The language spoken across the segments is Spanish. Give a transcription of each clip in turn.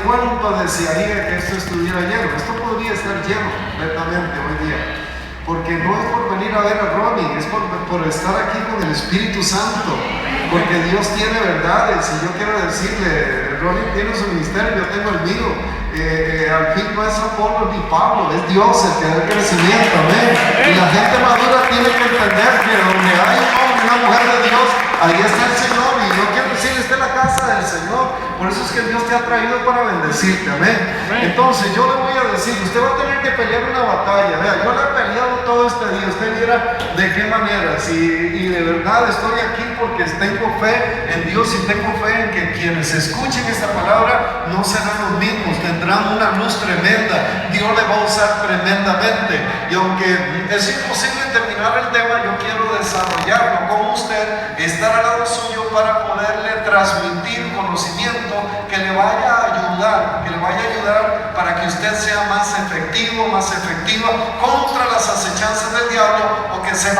cuánto desearía que esto estuviera lleno. Esto podría estar lleno completamente hoy día. Porque no es por venir a ver a Ronnie, es por estar aquí con el Espíritu Santo. Porque Dios tiene verdades y yo quiero decirle, Ronnie tiene su ministerio, yo tengo el mío. Al fin no es Apolo ni Pablo, es Dios el que da el crecimiento, amén. Y la gente madura tiene que entender que donde hay un hombre y una mujer de Dios, ahí está el Señor. Y yo quiero decirle, está en la casa del Señor. Por eso es que Dios te ha traído para bendecirte, amén. Entonces yo le voy a decir, usted va a tener que pelear una batalla. Vea, yo le he peleado todo este día, usted viera de qué manera. Y de verdad estoy aquí porque tengo fe en Dios y tengo fe en que quienes escuchen esta palabra no serán los mismos, tendrán una luz tremenda. Dios le va a usar tremendamente. Y aunque es imposible terminar el tema, yo quiero desarrollarlo con usted, estar al lado suyo para poderle transmitir conocimiento que le vaya a ayudar para que usted sea más efectivo, más efectiva contra las acechanzas del diablo, o que se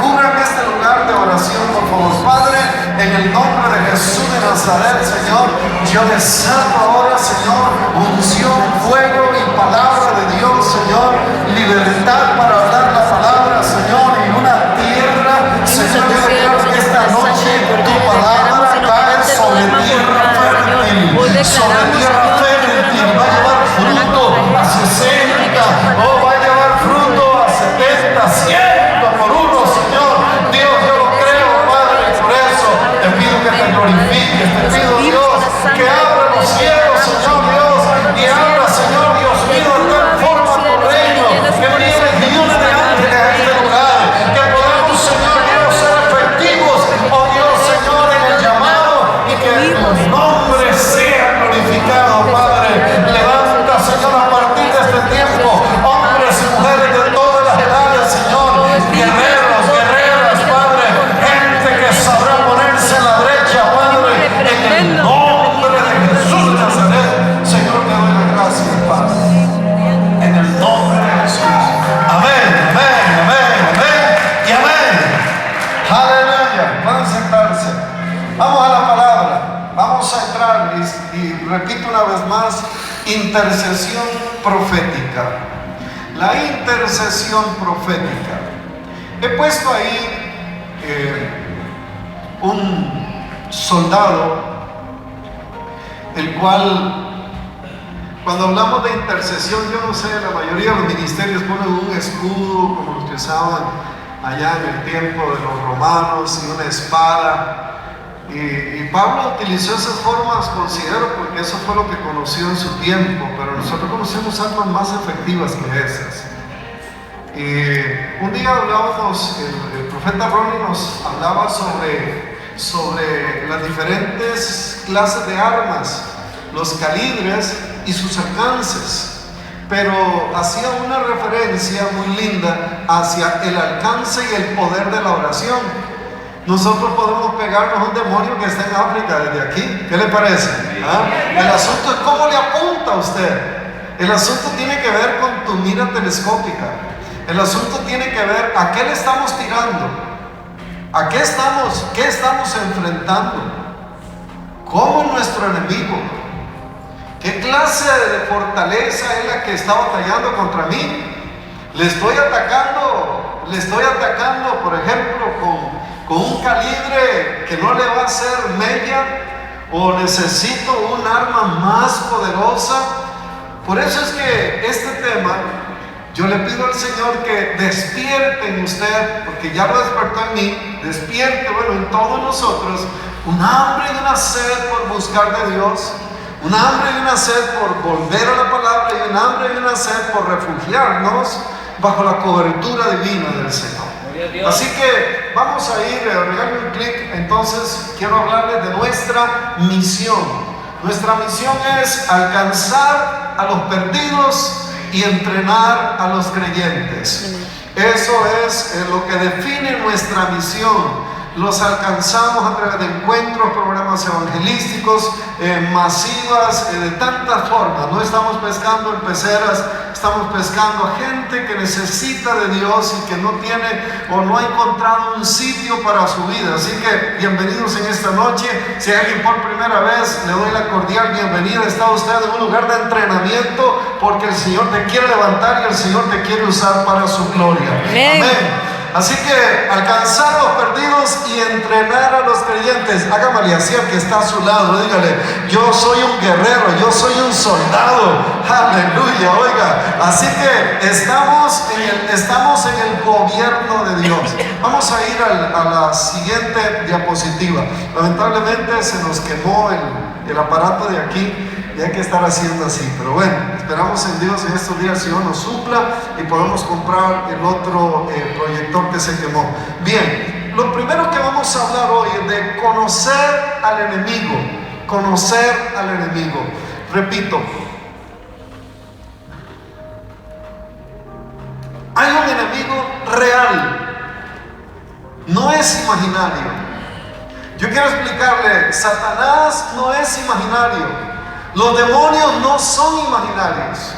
cubra este lugar de oración, por favor. Padre, en el nombre de Jesús de Nazaret, Señor, yo desato ahora, Señor, unción, fuego y palabra de Dios, Señor, libertad para hablar la palabra, Señor, y una tierra, Señor, yo declaro que esta noche tu palabra cae sobre tierra fértil, sobre tierra fértil, va a llevar fruto a 60, va a llevar fruto a 70, 100 por uno, Señor. Dios, yo lo creo, Padre, y por eso te pido que te glorifiques, te pido, Dios, que abra los cielos, Señor Dios, y abra, Señor Dios mío, de tal forma tu reino, que brillen legiones de ángeles a este lugar, que podamos, Señor Dios, ser efectivos, oh Dios, Señor, en el llamado, y que tu nombre sea glorificado, Padre. Levanta, Señor, a partir de este tiempo, hombres y mujeres de todas las edades, Señor, guerreros, guerreras, Padre, gente que sabrá ponerse en la brecha, Padre, en el nombre de Jesús de Nazaret. Señor, te doy las gracias, Padre, en el nombre de Jesús. Amén, amén, amén, amén y amén. Aleluya. Pueden sentarse. Vamos a la palabra. Vamos a entrar y repito una vez más, intercesión profética. La intercesión profética. He puesto ahí un soldado, el cual, cuando hablamos de intercesión, yo no sé, la mayoría de los ministerios ponen un escudo como los que usaban allá en el tiempo de los romanos, y una espada. Y Pablo utilizó esas formas, considero, porque eso fue lo que conoció en su tiempo, pero nosotros conocemos armas más efectivas que esas. Un día hablábamos, el profeta Ronnie nos hablaba sobre las diferentes clases de armas, los calibres y sus alcances, pero hacía una referencia muy linda hacia el alcance y el poder de la oración. Nosotros podemos pegarnos a un demonio que está en África desde aquí. ¿Qué le parece? ¿Ah? El asunto es cómo le apunta a usted. El asunto tiene que ver con tu mira telescópica. El asunto tiene que ver a qué le estamos tirando, a qué estamos enfrentando, cómo es nuestro enemigo, qué clase de fortaleza es la que está batallando contra mí. Le estoy atacando, por ejemplo, con un calibre que no le va a hacer mella, o necesito un arma más poderosa. Por eso es que este tema, yo le pido al Señor que despierte en usted, porque ya lo despertó en mí, despierte, en todos nosotros, un hambre y una sed por buscar de Dios, un hambre y una sed por volver a la palabra, y un hambre y una sed por refugiarnos bajo la cobertura divina del Señor. Así que vamos a ir, regálame un clic. Entonces quiero hablarles de nuestra misión. Nuestra misión es alcanzar a los perdidos y entrenar a los creyentes. Eso es lo que define nuestra misión. los alcanzamos a través de encuentros, programas evangelísticos, masivas, de tantas formas. No estamos pescando en peceras, estamos pescando a gente que necesita de Dios y que no tiene o no ha encontrado un sitio para su vida. Así que bienvenidos en esta noche. Si hay alguien por primera vez, le doy la cordial bienvenida. Está usted en un lugar de entrenamiento porque el Señor te quiere levantar y el Señor te quiere usar para su gloria. Amén. Amén. Así que alcanzar a los perdidos y entrenar a los creyentes. Hágame así al que está a su lado, dígale: yo soy un guerrero, yo soy un soldado. Aleluya, oiga. Así que estamos en el gobierno de Dios. Vamos a ir a la siguiente diapositiva. Lamentablemente se nos quemó el aparato de aquí. Y hay que estar haciendo así, pero bueno, esperamos en Dios en estos días, si Dios nos supla y podemos comprar el otro proyector que se quemó. Bien, lo primero que vamos a hablar hoy es de conocer al enemigo. Conocer al enemigo. Repito, hay un enemigo real, no es imaginario. Yo quiero explicarle: Satanás no es imaginario. Los demonios no son imaginarios.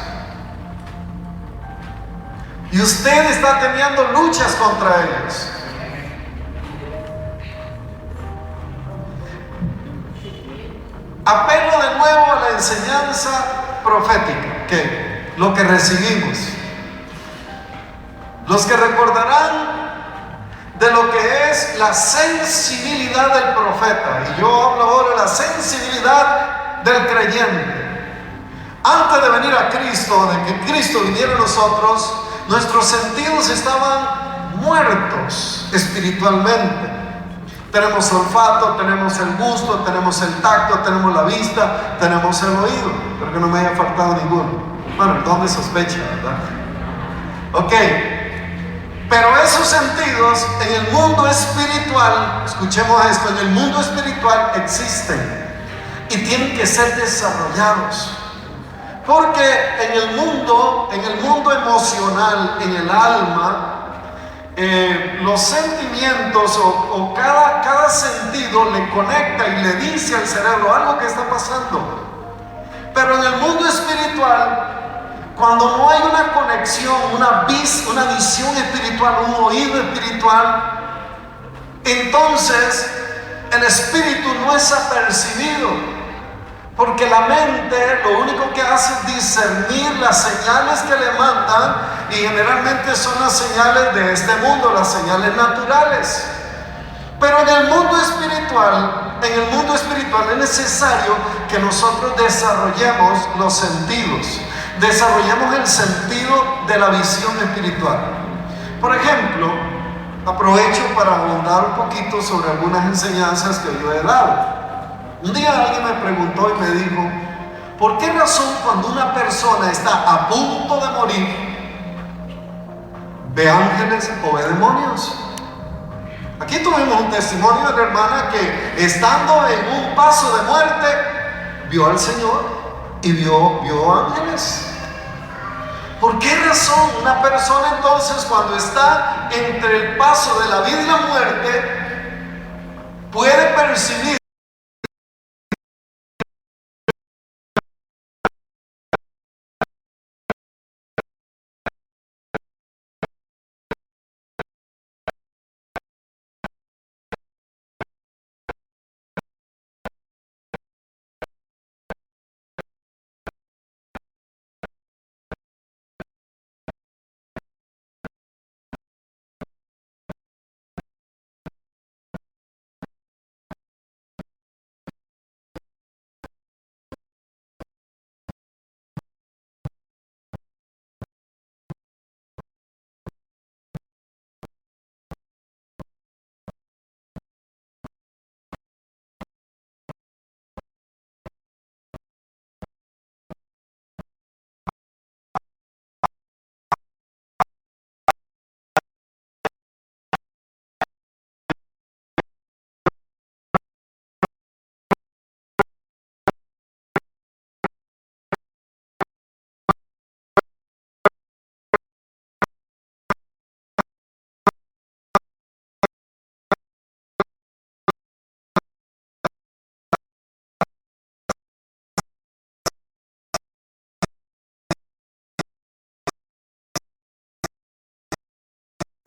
Y usted está teniendo luchas contra ellos. Apelo de nuevo a la enseñanza profética, que lo que recibimos. Los que recordarán de lo que es la sensibilidad del profeta, y yo hablo ahora de la sensibilidad del creyente. Antes de venir a Cristo, de que Cristo viniera a nosotros, nuestros sentidos estaban muertos espiritualmente. Tenemos olfato, tenemos el gusto, tenemos el tacto, tenemos la vista, tenemos el oído. Espero que no me haya faltado ninguno. Bueno, el don de sospecha, ¿verdad? Ok. Pero esos sentidos en el mundo espiritual, escuchemos esto, en el mundo espiritual existen y tienen que ser desarrollados. Porque en el mundo emocional, en el alma, los sentimientos o cada sentido le conecta y le dice al cerebro algo que está pasando. Pero en el mundo espiritual, cuando no hay una conexión, una visión espiritual, un oído espiritual, entonces el espíritu no es apercibido. Porque la mente lo único que hace es discernir las señales que le mandan, y generalmente son las señales de este mundo, las señales naturales. Pero en el mundo espiritual es necesario que nosotros desarrollemos los sentidos, desarrollemos el sentido de la visión espiritual. Por ejemplo, aprovecho para abundar un poquito sobre algunas enseñanzas que yo he dado. Un día alguien me preguntó y me dijo: ¿por qué razón cuando una persona está a punto de morir, ve ángeles o ve demonios? Aquí tuvimos un testimonio de una hermana que, estando en un paso de muerte, vio al Señor y vio ángeles. ¿Por qué razón una persona entonces, cuando está entre el paso de la vida y la muerte, puede percibir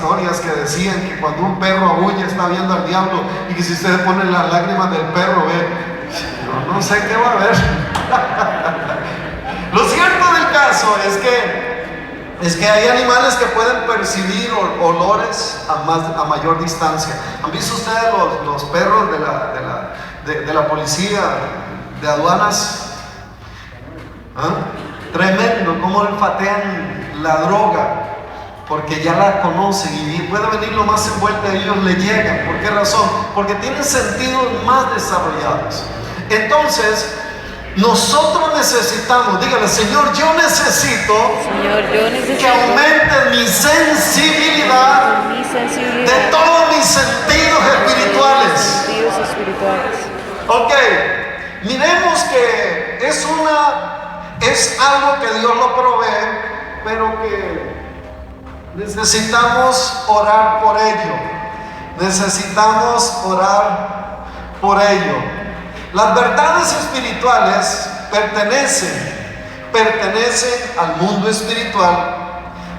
historias que decían que cuando un perro aúlla está viendo al diablo, y que si ustedes ponen las lágrimas del perro, no sé qué va a ver. Lo cierto del caso es que hay animales que pueden percibir olores a mayor distancia. ¿Han visto ustedes los perros de la policía de aduanas? Tremendo cómo olfatean la droga, porque ya la conocen y puede venir lo más envuelta de ellos, le llegan. ¿Por qué razón? Porque tienen sentidos más desarrollados. Entonces, nosotros necesitamos, dígale: Señor, yo necesito que aumente mi sensibilidad de todos mis sentidos espirituales. Ok, miremos que es algo que Dios lo provee, pero que necesitamos orar por ello. Necesitamos orar por ello. Las verdades espirituales pertenecen al mundo espiritual,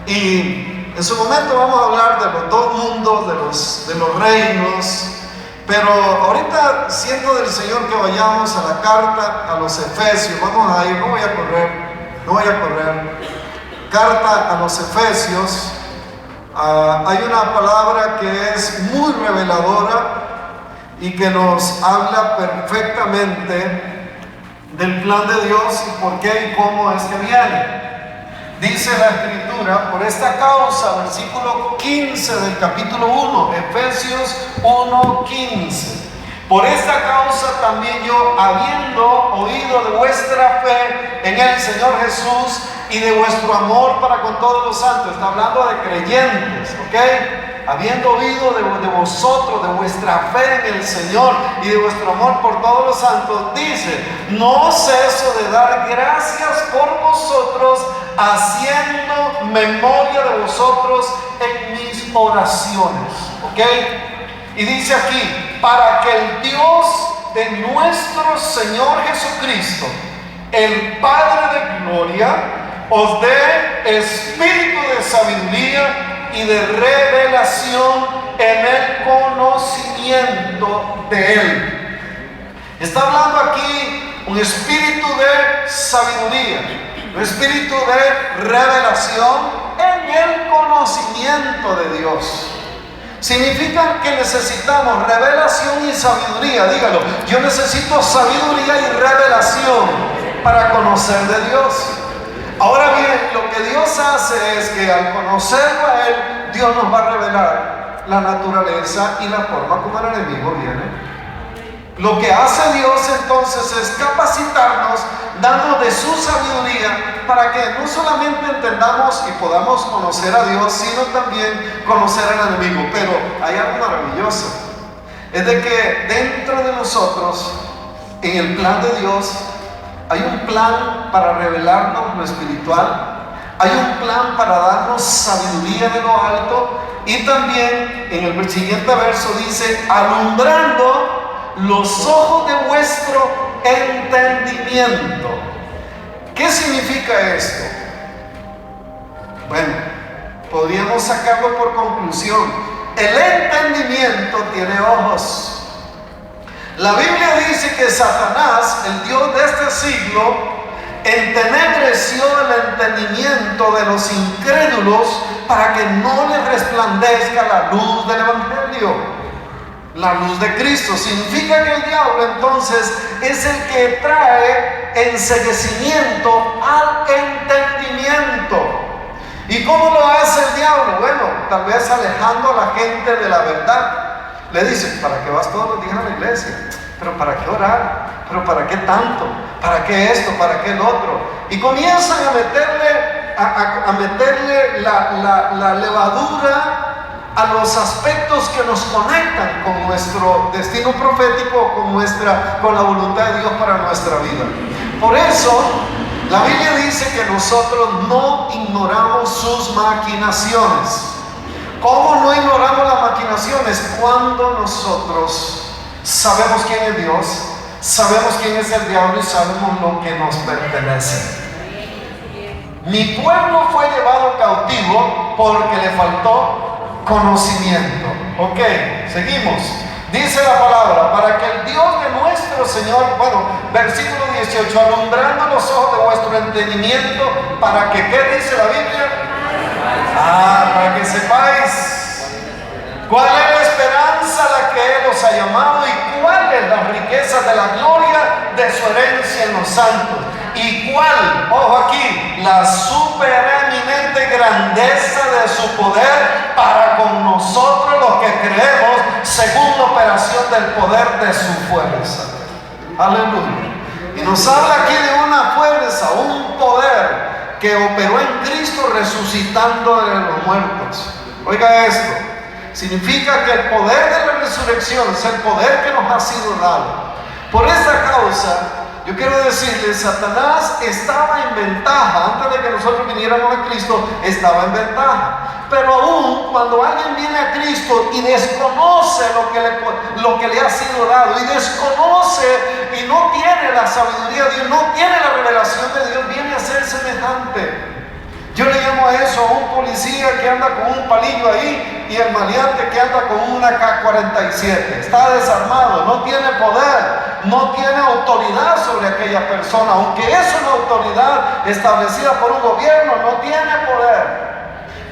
y en su momento vamos a hablar de los dos mundos, de los reinos. Pero ahorita siento del Señor que vayamos a la carta a los Efesios. Vamos a ir, no voy a correr. Carta a los Efesios. Hay una palabra que es muy reveladora y que nos habla perfectamente del plan de Dios y por qué y cómo es que viene. Dice la Escritura: por esta causa, versículo 15 del capítulo 1, Efesios 1:15. Por esta causa también yo, habiendo oído de vuestra fe en el Señor Jesús y de vuestro amor para con todos los santos. Está hablando de creyentes, ¿ok? Habiendo oído de vosotros, de vuestra fe en el Señor y de vuestro amor por todos los santos, dice: no ceso de dar gracias por vosotros, haciendo memoria de vosotros en mis oraciones. ¿Ok? Y dice aquí: para que el Dios de nuestro Señor Jesucristo, el Padre de gloria, os dé espíritu de sabiduría y de revelación en el conocimiento de Él. Está hablando aquí un espíritu de sabiduría, un espíritu de revelación en el conocimiento de Dios. Significa que necesitamos revelación y sabiduría. Dígalo: yo necesito sabiduría y revelación para conocer de Dios. Ahora bien, lo que Dios hace es que al conocerlo a Él, Dios nos va a revelar la naturaleza y la forma como el enemigo viene. Lo que hace Dios entonces es capacitarnos, darnos de su sabiduría, para que no solamente entendamos y podamos conocer a Dios, sino también conocer al enemigo. Pero hay algo maravilloso, es de que dentro de nosotros, en el plan de Dios, hay un plan para revelarnos lo espiritual, hay un plan para darnos sabiduría de lo alto, y también en el siguiente verso dice: alumbrando los ojos de vuestro entendimiento. ¿Qué significa esto? Bueno, podríamos sacarlo por conclusión: el entendimiento tiene ojos. La Biblia dice que Satanás, el Dios de este siglo, entenebreció el entendimiento de los incrédulos para que no les resplandezca la luz del Evangelio, la luz de Cristo. Significa que el diablo entonces es el que trae enceguecimiento al entendimiento. ¿Y cómo lo hace el diablo? Bueno, tal vez alejando a la gente de la verdad. Le dicen: ¿para qué vas todos los días a la iglesia? ¿Pero para qué orar? ¿Pero para qué tanto? ¿Para qué esto? ¿Para qué el otro? Y comienzan a meterle la levadura a los aspectos que nos conectan con nuestro destino profético, con la voluntad de Dios para nuestra vida. Por eso la Biblia dice que nosotros no ignoramos sus maquinaciones. ¿Cómo no ignoramos las maquinaciones? Cuando nosotros sabemos quién es Dios, sabemos quién es el diablo y sabemos lo que nos pertenece. Mi pueblo fue llevado cautivo porque le faltó conocimiento. Ok, seguimos. Dice la palabra, para que el Dios de nuestro Señor, versículo 18, alumbrando los ojos de vuestro entendimiento, para que, ¿qué dice la Biblia? Para que sepáis cuál es la esperanza a la que Él os ha llamado y cuál es la riqueza de la gloria de su herencia en los santos. Y cuál, ojo aquí, la supereminente grandeza de su poder para con nosotros los que creemos según la operación del poder de su fuerza. Aleluya. Y nos habla aquí de una fuerza, un poder que operó en Cristo resucitando de los muertos. Oiga esto, significa que el poder de la resurrección es el poder que nos ha sido dado. Por esta causa, yo quiero decirles, Satanás estaba en ventaja. Antes de que nosotros viniéramos a Cristo, estaba en ventaja. Pero aún cuando alguien viene a Cristo y desconoce lo que le ha sido dado, y desconoce y no tiene la sabiduría de Dios, no tiene la revelación de Dios, viene a ser semejante. Yo le llamo a eso a un policía que anda con un palillo ahí y el maleante que anda con una K-47. Está desarmado, no tiene poder, no tiene autoridad sobre aquella persona. Aunque es una autoridad establecida por un gobierno, no tiene poder.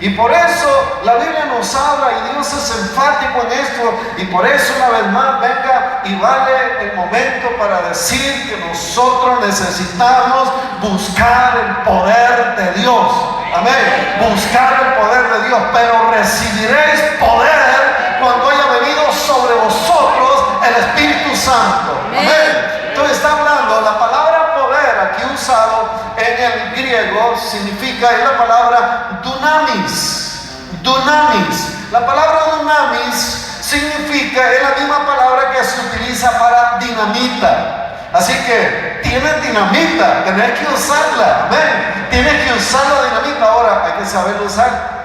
Y por eso la Biblia nos habla y Dios es enfático en esto. Y por eso una vez más venga y vale el momento para decir que nosotros necesitamos buscar el poder de Dios. Amén. Buscar el poder de Dios. Pero recibiréis poder cuando haya venido sobre vosotros el Espíritu Santo. Amén. Entonces está hablando, la palabra poder aquí usado en el griego significa, es la palabra dunamis. Dunamis. La palabra dunamis significa, es la misma palabra que se utiliza para dinamita. Así que tienes dinamita, tenés que usarla. Amén. Tienes que usar la dinamita. Ahora hay que saberlo usar.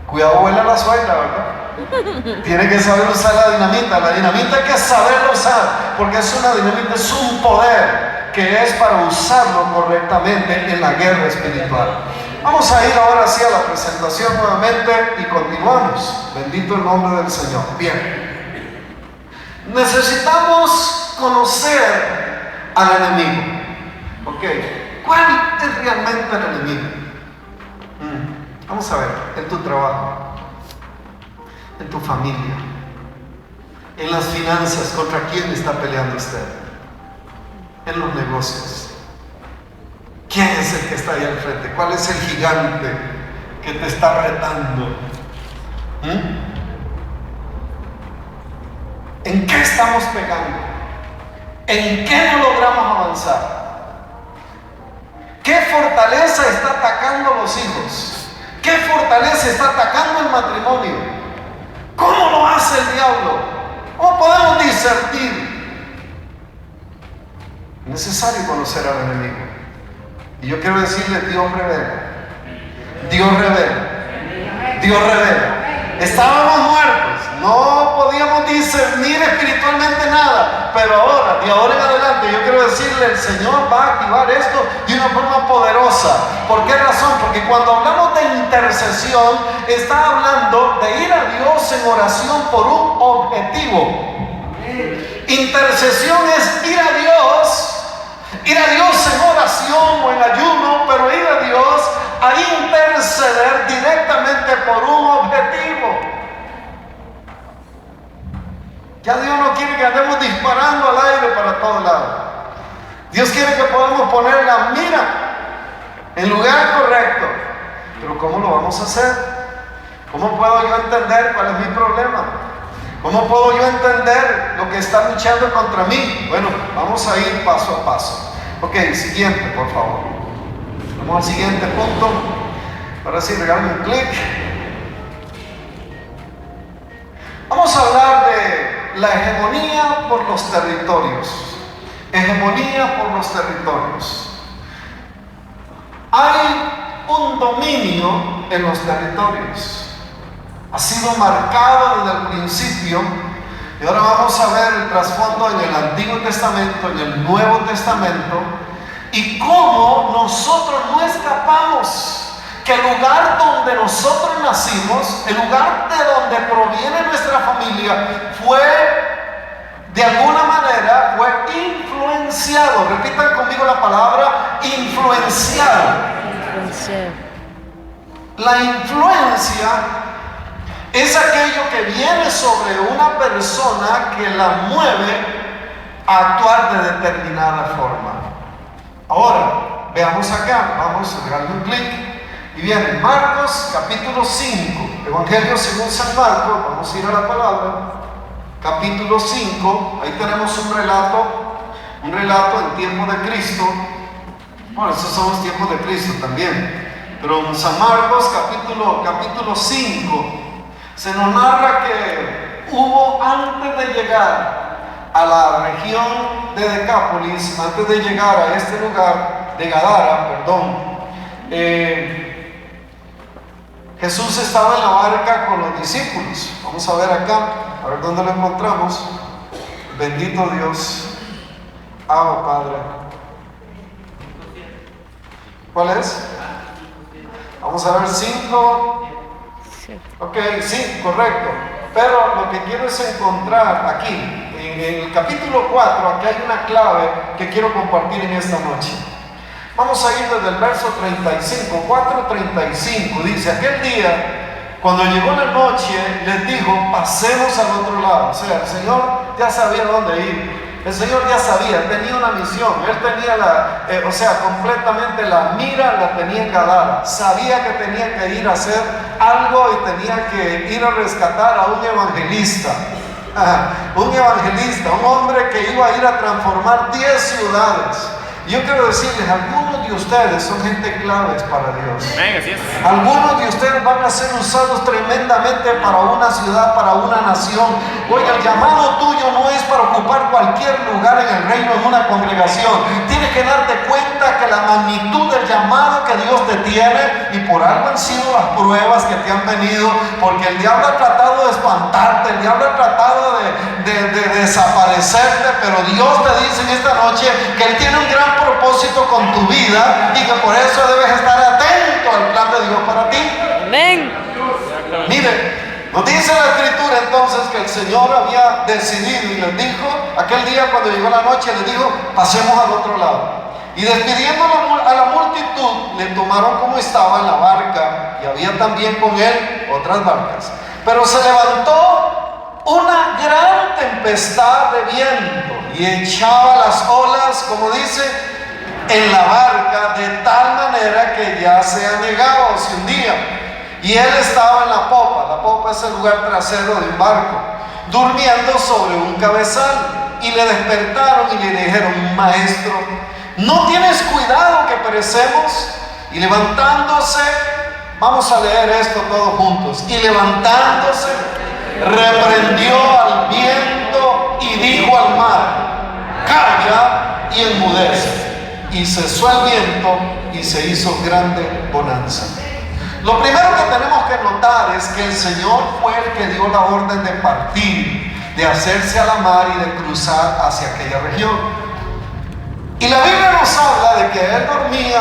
Cuidado, vuela la suegra, ¿verdad? Tiene que saber usar la dinamita. La dinamita hay que saberlo usar, porque es una dinamita, es un poder que es para usarlo correctamente en la guerra espiritual. Vamos a ir ahora sí a la presentación nuevamente y continuamos. Bendito el nombre del Señor. Bien. Necesitamos conocer al enemigo. Ok. ¿Cuál es realmente el enemigo? Vamos a ver, en tu trabajo, en tu familia, en las finanzas, ¿contra quién está peleando usted? En los negocios. ¿Quién es el que está ahí al frente? ¿Cuál es el gigante que te está retando? ¿En qué estamos pegando? ¿En qué no logramos avanzar? ¿Qué fortaleza está atacando a los hijos? ¿Qué fortaleza está atacando el matrimonio? ¿Cómo lo hace el diablo? ¿Cómo podemos discernir? Es necesario conocer al enemigo. Y yo quiero decirle, Dios revela. Dios revela. Dios revela. Estábamos muertos, no podíamos discernir espiritualmente nada, pero ahora, de ahora en adelante, yo quiero decirle, el Señor va a activar esto de una forma poderosa. ¿Por qué razón? Porque cuando hablamos de intercesión, está hablando de ir a Dios en oración por un objetivo. Intercesión es ir a Dios en oración o en ayuno, pero ir a Dios a interceder directamente por un objetivo. Ya Dios no quiere que andemos disparando al aire para todos lados. Dios quiere que podamos poner la mira en el lugar correcto. Pero ¿cómo lo vamos a hacer? ¿Cómo puedo yo entender cuál es mi problema? ¿Cómo puedo yo entender lo que está luchando contra mí? Bueno, vamos a ir paso a paso. Ok, siguiente, por favor. Vamos al siguiente punto. Ahora sí, regálame un clic. Vamos a hablar de la hegemonía por los territorios. Hegemonía por los territorios. Hay un dominio en los territorios. Ha sido marcado desde el principio. Y ahora vamos a ver el trasfondo en el Antiguo Testamento, en el Nuevo Testamento, y cómo nosotros no escapamos. que el lugar donde nosotros nacimos, el lugar de donde proviene nuestra familia, fue de alguna manera influenciado. Repitan conmigo la palabra influenciado. La influencia es aquello que viene sobre una persona que la mueve a actuar de determinada forma. Ahora, veamos acá, vamos a darle un clic. Y viene Marcos capítulo 5, Evangelio según San Marcos, vamos a ir a la palabra, capítulo 5, ahí tenemos un relato en tiempo de Cristo. Bueno, estos son los tiempos de Cristo también, pero en San Marcos capítulo 5, se nos narra que hubo, antes de llegar a la región de Decápolis, antes de llegar a este lugar de Gadara, Jesús estaba en la barca con los discípulos. Vamos a ver acá, a ver dónde lo encontramos. Bendito Dios. Abba Padre. ¿Cuál es? Vamos a ver 5. Ok, sí, correcto. Pero lo que quiero es encontrar aquí, en el capítulo 4, aquí hay una clave que quiero compartir en esta noche. Vamos a ir desde el verso 35, 4:35, dice: aquel día, cuando llegó la noche, les dijo, pasemos al otro lado. O sea, el Señor ya sabía dónde ir. El Señor ya sabía, tenía una misión. Él tenía completamente la mira la tenía en Gadara. Sabía que tenía que ir a hacer algo y tenía que ir a rescatar a un evangelista. Un hombre que iba a ir a transformar 10 ciudades. Yo quiero decirles, algunos de ustedes son gente claves para Dios. Algunos de ustedes van a ser usados tremendamente para una ciudad, para una nación. Oiga, el llamado tuyo no es para ocupar cualquier lugar en el reino, en una congregación. Tienes que darte cuenta que la magnitud del llamado que Dios te tiene, y por algo han sido las pruebas que te han venido, porque el diablo ha tratado de espantarte, el diablo ha tratado de desaparecerte, pero Dios te dice en esta noche que Él tiene un gran propósito con tu vida y que por eso debes estar atento al plan de Dios para ti. Amén. Mire, nos dice la Escritura entonces que el Señor había decidido y les dijo, aquel día cuando llegó la noche, les dijo, pasemos al otro lado. Y despidiendo a la multitud, le tomaron como estaba en la barca, y había también con él otras barcas. Pero se levantó una gran tempestad de viento y echaba las olas, como dice, en la barca, de tal manera que ya se anegaba o se hundía. Y él estaba en la popa. La popa es el lugar trasero de un barco, durmiendo sobre un cabezal. Y le despertaron y le dijeron, maestro, ¿no tienes cuidado que perecemos? Y levantándose, vamos a leer esto todos juntos. Y levantándose, reprendió al viento y dijo al mar, calla y enmudece. Y cesó el viento y se hizo grande bonanza. Lo primero que tenemos que notar es que el Señor fue el que dio la orden de partir, de hacerse a la mar y de cruzar hacia aquella región. Y la Biblia nos habla de que él dormía